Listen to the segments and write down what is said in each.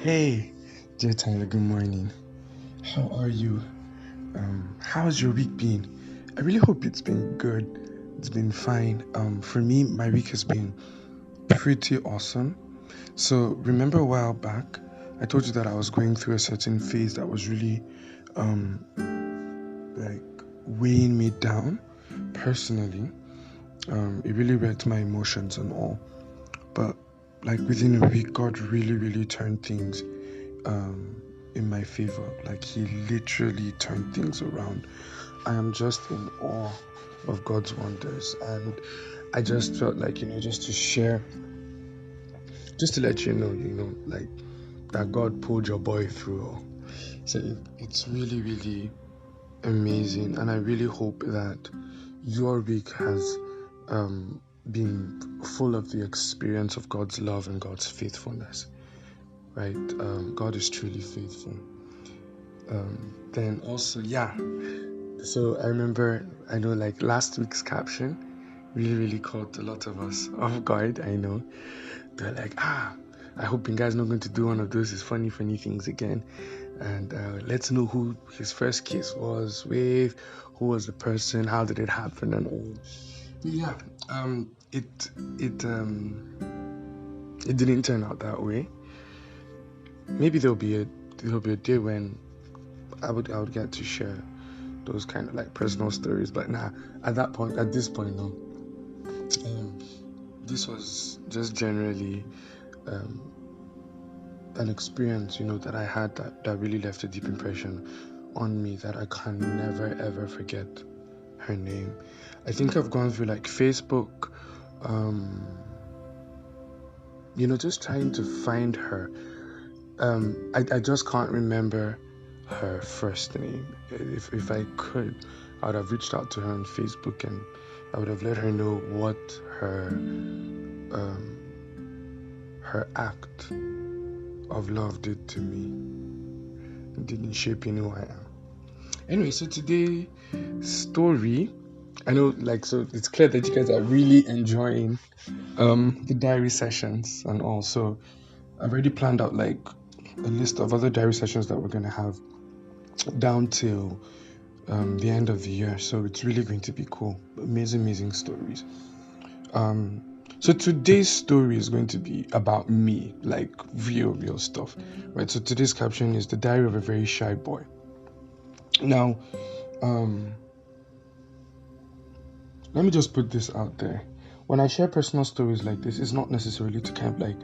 Hey, dear Tyla, good morning. How are you? How's your week been? I really hope it's been good. It's been fine. For me, my week has been pretty awesome. So, remember a while back, I told you that I was going through a certain phase that was really, um, like weighing me down personally. It really wrecked my emotions and all. But like within a week, God really, really turned things um, in my favor. Like he literally turned things around. I am just in awe of God's wonders, and I just felt like just to share, just to let like that God pulled your boy through. So it's really, really amazing, and I really hope that your week has been full of the experience of God's love and God's faithfulness. Right? God is truly faithful. Then also, yeah. So I know like last week's caption really, really caught a lot of us off guard. I know. They're like, I hope you guys not going to do one of those funny, funny things again. And let's know who his first kiss was with, who was the person, how did it happen, and all. But yeah, it it it didn't turn out that way. Maybe there'll be a day when I would get to share those kind of like personal stories, but nah, at this point, no. Um, this was just generally um, an experience, that I had that really left a deep impression on me that I can never ever forget her name. I think I've gone through like Facebook, just trying to find her. I just can't remember her first name. If I could, I would have reached out to her on Facebook and I would have let her know what her act of love did to me. It didn't shape who I am. Anyway, so today's story, I know so it's clear that you guys are really enjoying the diary sessions and all. So I've already planned out like a list of other diary sessions that we're gonna have down till the end of the year. So it's really going to be cool. Amazing stories. So today's story is going to be about me, like real stuff, right? So today's caption is the diary of a very shy boy. Now, let me just put this out there. When I share personal stories like this, it's not necessarily to kind of like,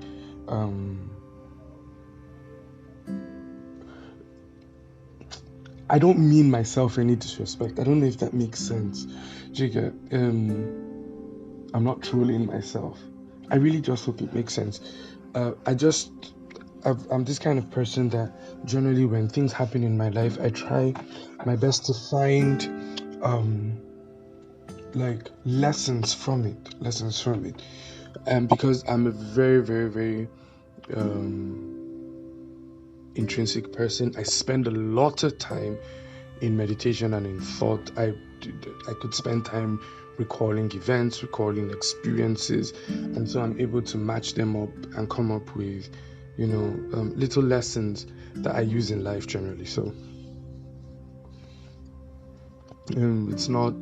I don't mean myself any disrespect. I don't know if that makes sense. Jigga, I'm not trolling myself. I really just hope it makes sense. I'm this kind of person that generally when things happen in my life, I try my best to find like lessons from it. Because I'm a very, very, very intrinsic person. I spend a lot of time in meditation and in thought. I could spend time recalling events, recalling experiences, and so I'm able to match them up and come up with, little lessons that I use in life generally. So it's not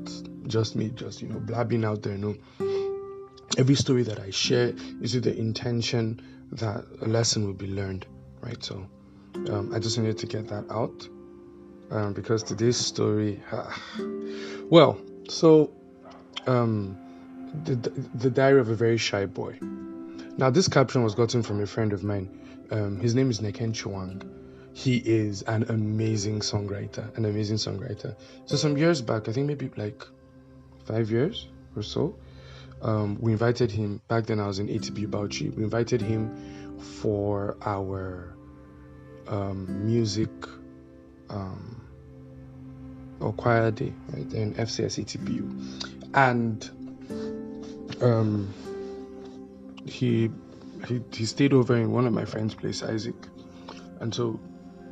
just me, just blabbing out there. No, every story that I share is with the intention that a lesson will be learned, right? So I just wanted to get that out because today's story, well, so the diary of a very shy boy. Now, this caption was gotten from a friend of mine. His name is Neken Chuang. He is an amazing songwriter. So some years back, I think maybe like 5 years or so, we invited him. Back then, I was in ATB Bauchi. We invited him for our music or choir day, right, in FCS ATBU, and he stayed over in one of my friend's place, Isaac, and so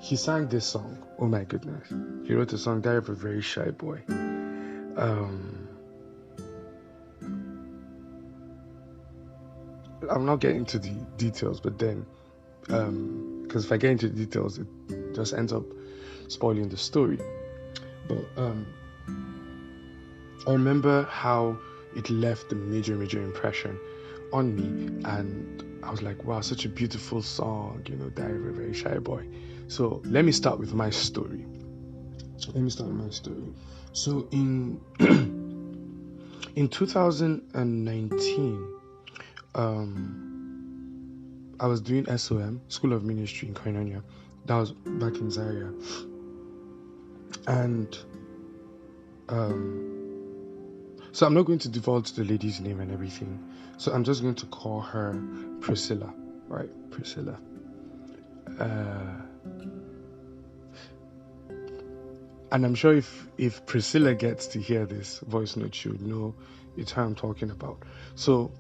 he sang this song. Oh my goodness, he wrote a song, "Diary of a Very Shy Boy." I'm not getting to the details, but then because because if I get into the details, it just ends up spoiling the story. But I remember how it left a major impression on me, and I was like, wow, such a beautiful song, Diary of a Very Shy Boy. So let me start with my story. So in 2019, I was doing SOM, School of Ministry in Koinonia. That was back in Zaria. And so I'm not going to divulge the lady's name and everything. So I'm just going to call her Priscilla, right? Priscilla. And I'm sure if Priscilla gets to hear this voice note, she would know it's her I'm talking about. So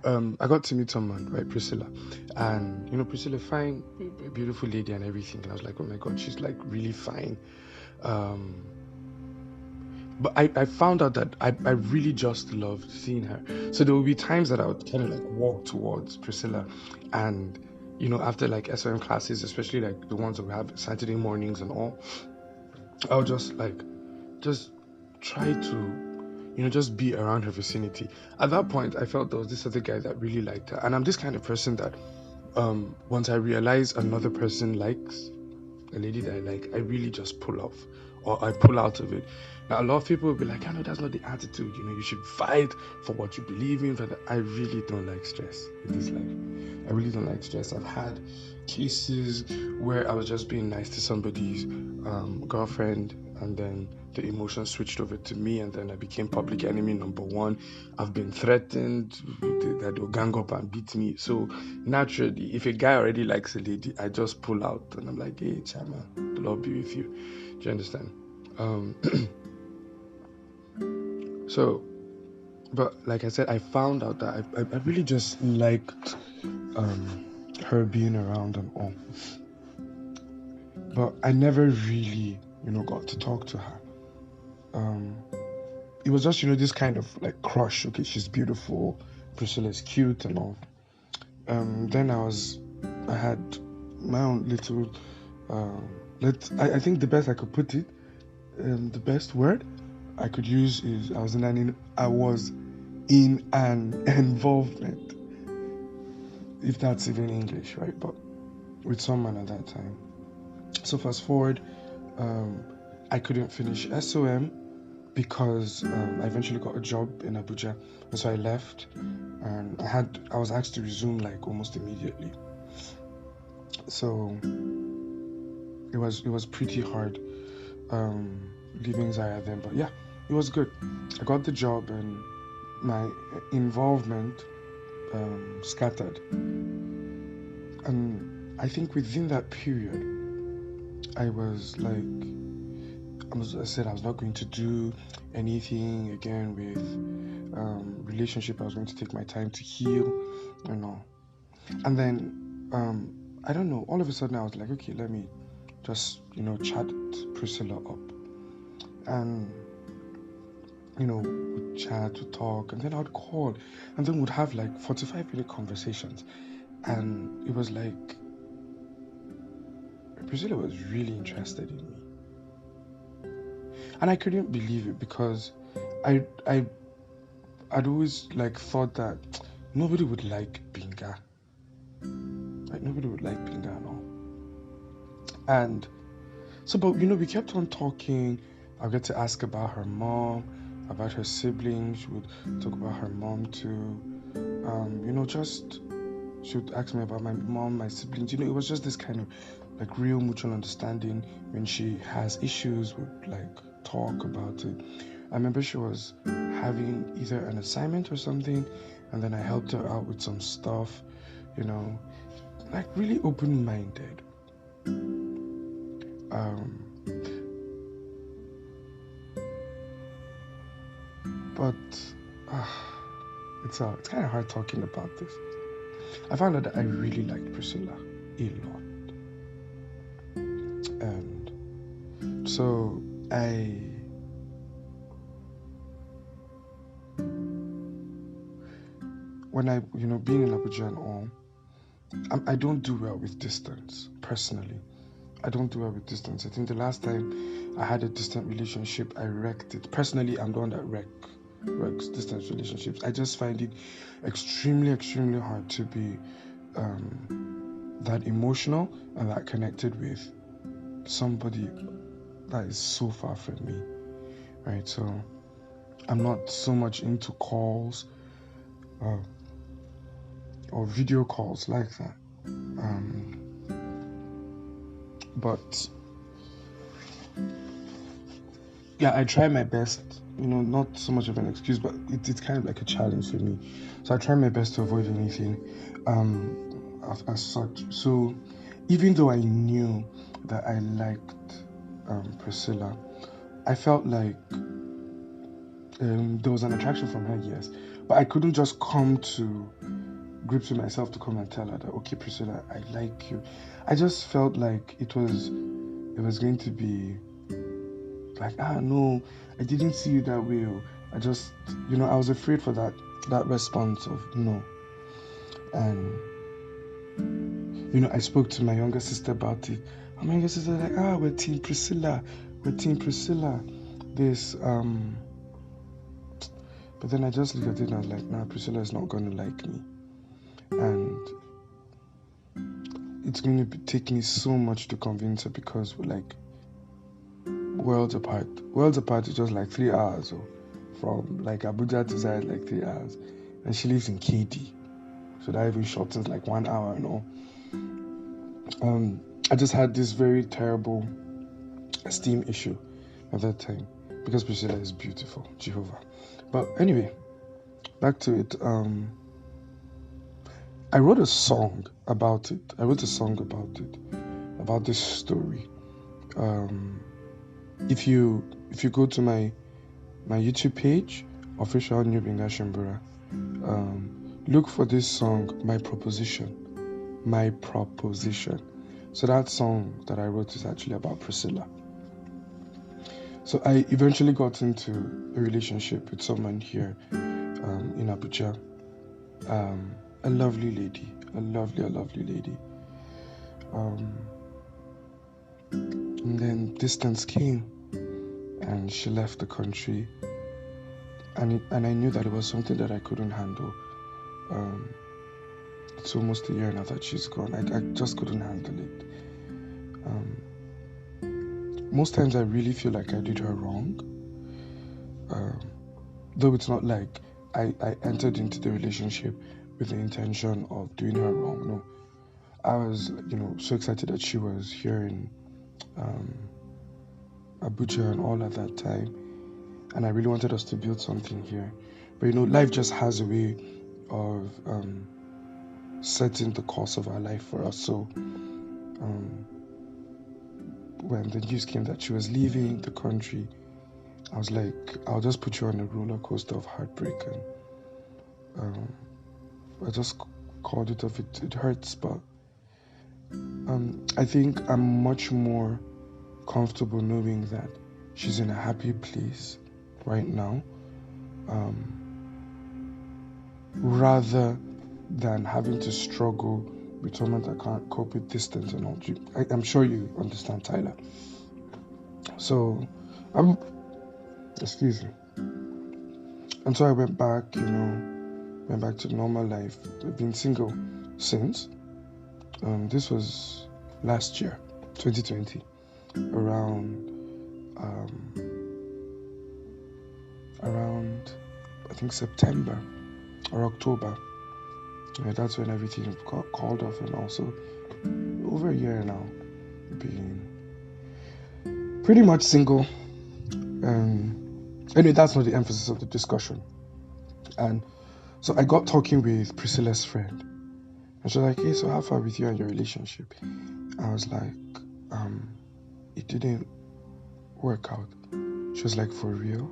I got to meet someone, right, Priscilla, and Priscilla, fine, beautiful lady and everything. And I was like, oh my God, she's like really fine. But I found out that I really just loved seeing her. So there would be times that I would kind of like walk towards Priscilla, and after like SOM classes, especially like the ones that we have Saturday mornings and all, I would just try to just be around her vicinity. At that point, I felt there was this other guy that really liked her, and I'm this kind of person that once I realize another person likes a lady that I like, I really just pull off, or I pull out of it. Now, a lot of people will be like, I know that's not the attitude. You should fight for what you believe in. But I really don't like stress in this life. I really don't like stress. I've had cases where I was just being nice to somebody's girlfriend, and then the emotion switched over to me, and then I became public enemy number one. I've been threatened that they'll gang up and beat me. So naturally, if a guy already likes a lady, I just pull out and I'm like, hey, Chama, the Lord be with you. Do you understand? So, but like I said, I found out that I really just liked her being around and all. But I never really, got to talk to her. It was just, this kind of like crush. Okay, she's beautiful, Priscilla's cute and all. Then I had my own little, I think the best I could put it, the best word I could use is I was in an involvement, if that's even English, right? But with someone at that time. So fast forward, I couldn't finish SOM because I eventually got a job in Abuja, and so I left, and I was asked to resume like almost immediately. So it was pretty hard leaving Zaria then, but yeah, it was good. I got the job, and my involvement scattered, and I think within that period I was like, I said I was not going to do anything again with relationship. I was going to take my time to heal and all. And then I don't know, all of a sudden I was like, okay, let me just chat Priscilla up, and we'd chat, we'd talk, and then I'd call, and then we'd have like 45-minute conversations, and it was like Priscilla was really interested in me, and I couldn't believe it because I'd always like thought that nobody would like Binga. Like nobody would like Binga at all. And so, but we kept on talking. I'll get to ask about her mom, about her siblings. She would talk about her mom too. Just she would ask me about my mom, my siblings. It was just this kind of like real mutual understanding. When she has issues, we'd like talk about it. I remember she was having either an assignment or something, and then I helped her out with some stuff, like really open-minded. But it's kind of hard talking about this. I found out that I really liked Priscilla a lot, and so when I being in Abuja and all, I don't do well with distance, personally. I don't do well with distance. I think the last time I had a distant relationship, I wrecked it. Personally, I'm the one that wrecks distance relationships. I just find it extremely, extremely hard to be that emotional and that connected with somebody that is so far from me, right? So I'm not so much into calls uh, or video calls like that. But yeah, I try my best. Not so much of an excuse, but it's kind of like a challenge for me. So I try my best to avoid anything as such. So even though I knew that I liked Priscilla, I felt like there was an attraction from her, yes, but I couldn't just come to grips with myself to come and tell her that, okay, Priscilla, I like you. I just felt like it was going to be like, no, I didn't see you that way. I just, I was afraid for that response of no. And I spoke to my younger sister about it. And my younger sister was like, we're Team Priscilla, this but then I just looked at it and I was like, nah, Priscilla is not gonna like me. And it's going to take me so much to convince her, because we're like worlds apart. Worlds apart is just like 3 hours, or from like Abuja to Zaire, like 3 hours, and she lives in KD, so that even shortens like 1 hour and all. I just had this very terrible esteem issue at that time, because Priscilla is beautiful, Jehovah. But anyway, back to it. I wrote a song about it. About this story. If you go to my YouTube page, official New Benga Shimbura, look for this song, My Proposition. So that song that I wrote is actually about Priscilla. So I eventually got into a relationship with someone here in Abuja. A lovely lady, a lovely lady. And then distance came, and she left the country, and I knew that it was something that I couldn't handle. It's almost a year now that she's gone. I just couldn't handle it. Most times I really feel like I did her wrong. Though it's not like I entered into the relationship with the intention of doing her wrong. No. I was, so excited that she was here in Abuja and all at that time. And I really wanted us to build something here. But, life just has a way of setting the course of our life for us. So when the news came that she was leaving the country, I was like, I'll just put you on a roller coaster of heartbreak. And I just called it off. It hurts, but I think I'm much more comfortable knowing that she's in a happy place right now, rather than having to struggle with someone that can't cope with distance and all. I'm sure you understand, Tyla. So, excuse me. And so I went back to normal life. I've been single since. This was last year, 2020, around I think September or October. That's when everything got called off, and also over a year now being pretty much single. Anyway, that's not the emphasis of the discussion. And so I got talking with Priscilla's friend, and she was like, "Hey, so how far with you and your relationship?" I was like, "It didn't work out." She was like, "For real?"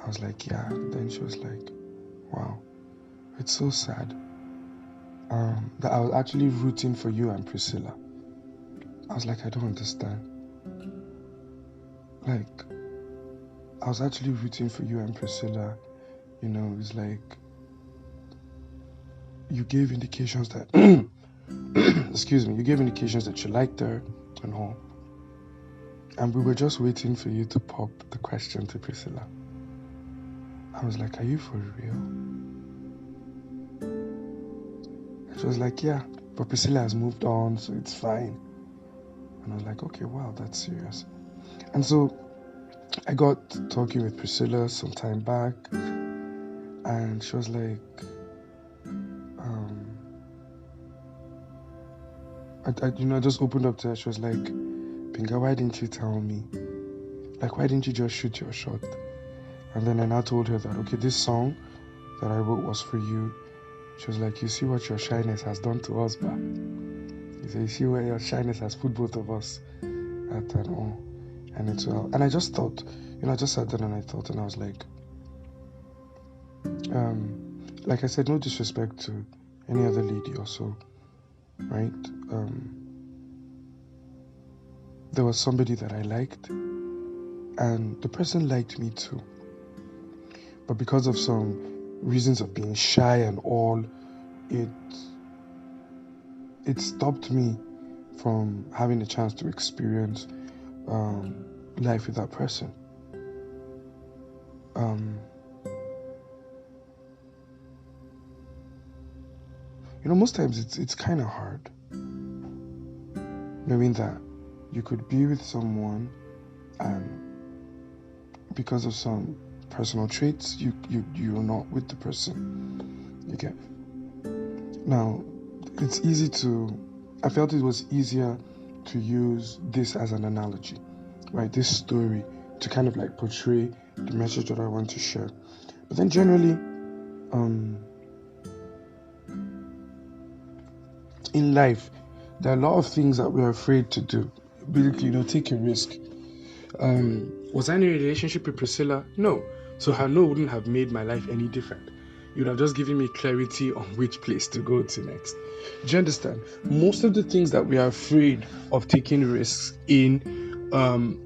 I was like, "Yeah." Then she was like, "Wow, it's so sad that I was actually rooting for you and Priscilla." I was like, "I don't understand." Like, I was actually rooting for you and Priscilla. It's like you gave indications that excuse me, you gave indications that you liked her and all. And we were just waiting for you to pop the question to Priscilla. I was like, are you for real? And she was like, yeah, but Priscilla has moved on, so it's fine. And I was like, okay, wow, that's serious. And so I got talking with Priscilla some time back, and she was like, I just opened up to her. She was like, Pinga, why didn't you tell me? Like, why didn't you just shoot your shot? And then I now told her that, okay, this song that I wrote was for you. She was like, you see what your shyness has done to us, ba? You say, you see where your shyness has put both of us at and all. And it's well. And I just thought, I just sat down and I thought, and I was like I said, no disrespect to any other lady or so, right? There was somebody that I liked, and the person liked me too. But because of some reasons of being shy and all, it stopped me from having a chance to experience life with that person. Most times it's kind of hard knowing that you could be with someone and because of some personal traits you're not with the person. You get. Now, it's easy I felt it was easier to use this as an analogy, right? This story to kind of like portray the message that I want to share. But then generally, in life, there are a lot of things that we're afraid to do. Basically, take a risk. Was I in a relationship with Priscilla? No. So her no wouldn't have made my life any different. You would have just given me clarity on which place to go to next. Do you understand? Most of the things that we are afraid of taking risks in, the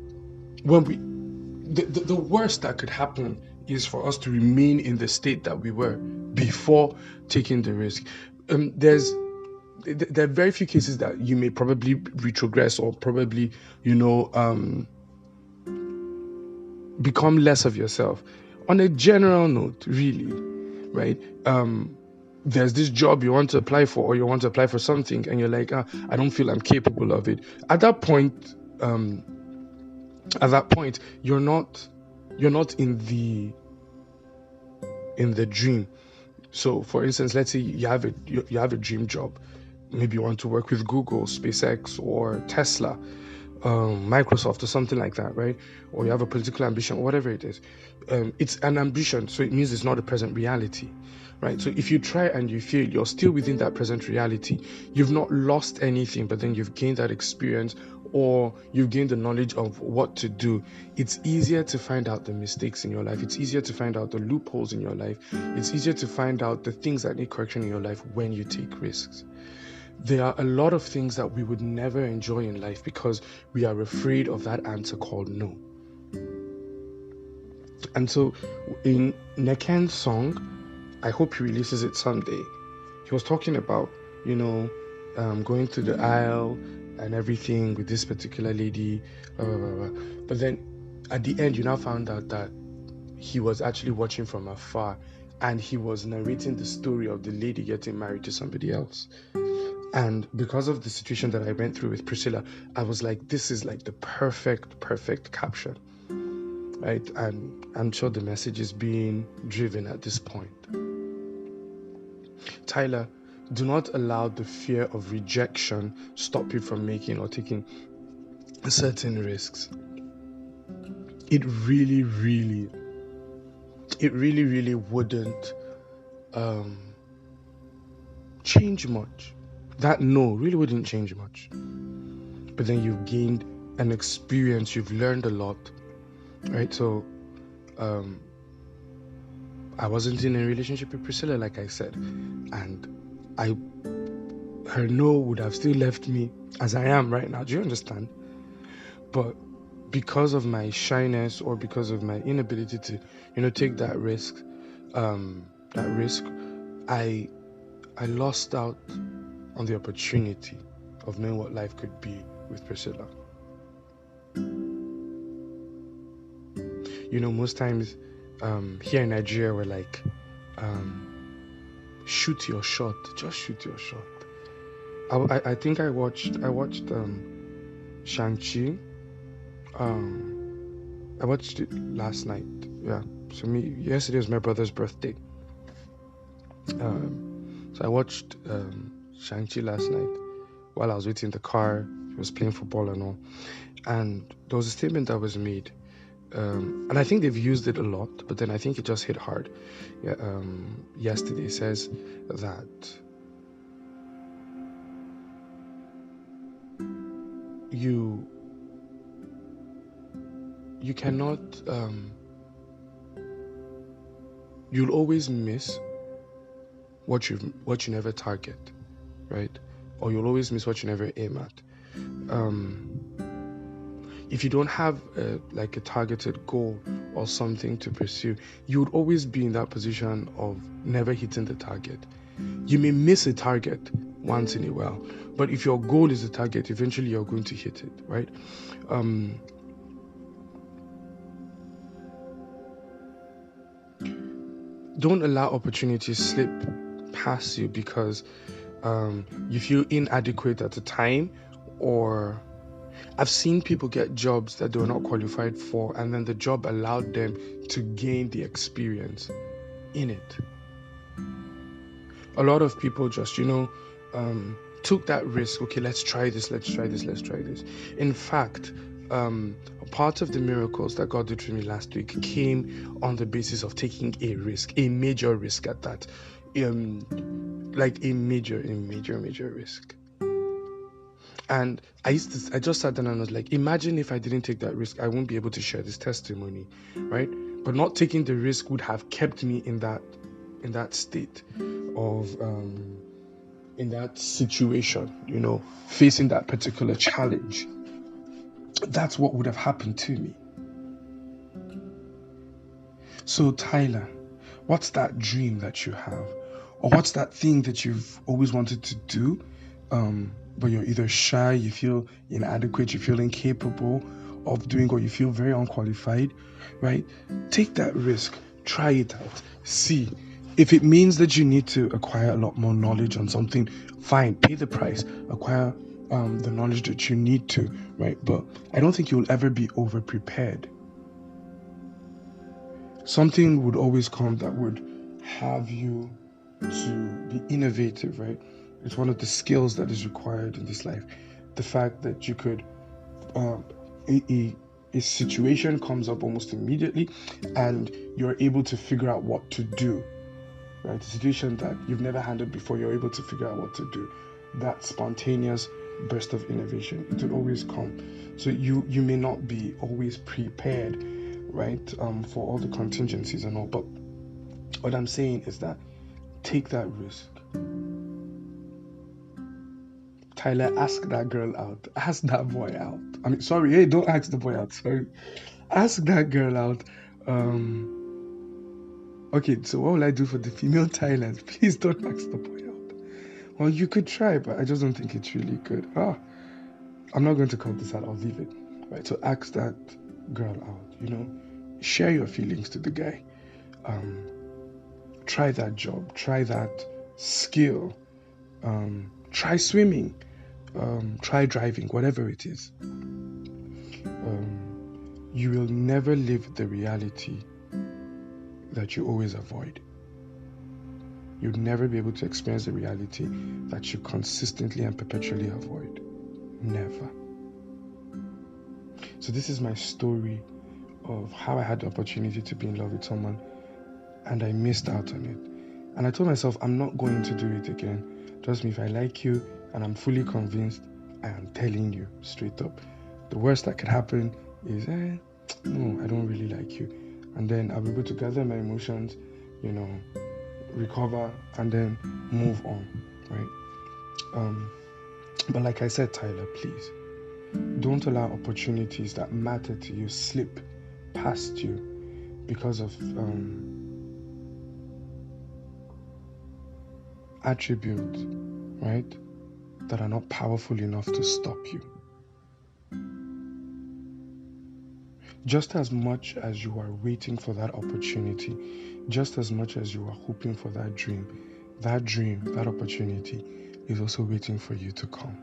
worst that could happen is for us to remain in the state that we were before taking the risk. There are very few cases that you may probably retrogress or probably, become less of yourself. On a general note, really, right? There's this job you want to apply for, or you want to apply for something, and you're like, I don't feel I'm capable of it. At that point, you're not in the dream. So, for instance, let's say you have a dream job. Maybe you want to work with Google, SpaceX, or Tesla, Microsoft, or something like that, right? Or you have a political ambition, or whatever it is. It's an ambition, so it means it's not a present reality, right? So if you try and you fail, you're still within that present reality. You've not lost anything, but then you've gained that experience, or you've gained the knowledge of what to do. It's easier to find out the mistakes in your life. It's easier to find out the loopholes in your life. It's easier to find out the things that need correction in your life when you take risks. There are a lot of things that we would never enjoy in life because we are afraid of that answer called no. And so in Neken's song, I hope he releases it someday, he was talking about, going through the aisle and everything with this particular lady. But then at the end, you now found out that he was actually watching from afar and he was narrating the story of the lady getting married to somebody else. And because of the situation that I went through with Priscilla, I was like, this is like the perfect caption, right? And I'm sure the message is being driven at this point. Tyla, do not allow the fear of rejection stop you from making or taking certain risks. It really wouldn't change much. That no really wouldn't change much. But then you've gained an experience, you've learned a lot, right? So I wasn't in a relationship with Priscilla, like I said, and her no would have still left me as I am right now. Do you understand? But because of my shyness or because of my inability to, take that risk, I I lost out on the opportunity of knowing what life could be with Priscilla. Most times here in Nigeria, we're like, shoot your shot, just shoot your shot. I think I watched Shang-Chi. I watched it last night. Yeah. So yesterday was my brother's birthday. So I watched Shang-Chi last night while I was waiting in the car. He was playing football and all. And there was a statement that was made. And I think they've used it a lot, but then I think it just hit hard. Yeah, yesterday it says that you cannot, you'll always miss what you never target, right? Or you'll always miss what you never aim at. If you don't have a targeted goal or something to pursue, you would always be in that position of never hitting the target. You may miss a target once in a while, but if your goal is a target, eventually you're going to hit it, right? Don't allow opportunities slip past you because you feel inadequate at the time, or I've seen people get jobs that they were not qualified for, and then the job allowed them to gain the experience in it. A lot of people just, took that risk. Okay, let's try this. In fact, part of the miracles that God did for me last week came on the basis of taking a risk, a major risk at that. Like a major risk. And I just sat down and I was like, imagine if I didn't take that risk, I won't be able to share this testimony, right? But not taking the risk would have kept me in that state of, in that situation, facing that particular challenge. That's what would have happened to me. So Tyla, what's that dream that you have? Or what's that thing that you've always wanted to do? But you're either shy, you feel inadequate, you feel incapable of doing, or you feel very unqualified, right? Take that risk, try it out, see. If it means that you need to acquire a lot more knowledge on something, fine, pay the price, acquire the knowledge that you need to, right? But I don't think you'll ever be over-prepared. Something would always come that would have you to be innovative, right? It's one of the skills that is required in this life. The fact that you could, a situation comes up almost immediately and you're able to figure out what to do, right? A situation that you've never handled before, you're able to figure out what to do. That spontaneous burst of innovation, it will always come. So you may not be always prepared, right, for all the contingencies and all, but what I'm saying is that take that risk. Tyla, ask that girl out. Ask that boy out. Hey, don't ask the boy out. Sorry. Ask that girl out. Okay, so what will I do for the female Thailand? Please don't ask the boy out. Well, you could try, but I just don't think it's really good. I'm not going to cut this out. I'll leave it. Right, so ask that girl out, Share your feelings to the guy. Try that job. Try that skill. Try swimming. Try driving, whatever it is. You will never live the reality that you always avoid. You'll never be able to experience the reality that you consistently and perpetually avoid. Never. So this is my story of how I had the opportunity to be in love with someone and I missed out on it. And I told myself, I'm not going to do it again. Trust me, if I like you and I'm fully convinced, I am telling you straight up, the worst that could happen is, no, I don't really like you. And then I'll be able to gather my emotions, recover, and then move on, right? But like I said, Tyla, please, don't allow opportunities that matter to you slip past you because of attributes, right, that are not powerful enough to stop you. Just as much as you are waiting for that opportunity, just as much as you are hoping for that dream, that opportunity is also waiting for you to come.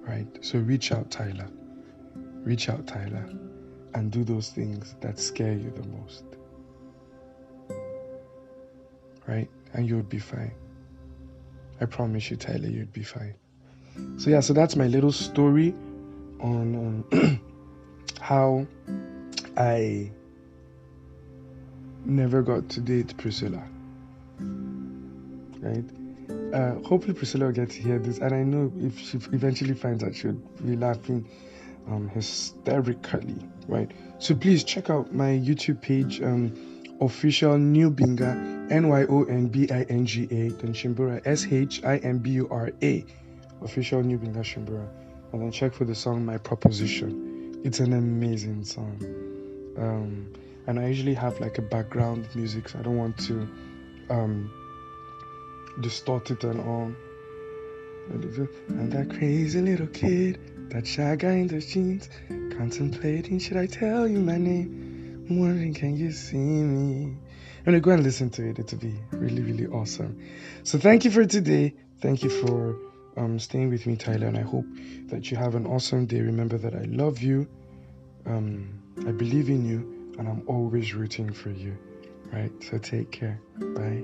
Right? So reach out, Tyla. Reach out, Tyla, and do those things that scare you the most. Right? And you would be fine. I promise you, Tyla, you'd be fine. So yeah, so that's my little story on how I never got to date Priscilla. Right? Hopefully Priscilla will get to hear this, and I know if she eventually finds out, she'll be laughing hysterically, right? So please check out my YouTube page, official Newbinga, Nyonbinga, then Shimbura, Shimbura, official Newbinga Shimbura, and then check for the song My Proposition. It's an amazing song, and I usually have like a background music, so I don't want to distort it and all. And that crazy little kid, that shy guy in the jeans, contemplating, should I tell you my name? I'm wondering, can you see me? And go and listen to it. It'll be really, really awesome. So thank you for today. Thank you for staying with me, Tyla, and I hope that you have an awesome day. Remember that I love you. I believe in you, and I'm always rooting for you. Right? So take care. Bye.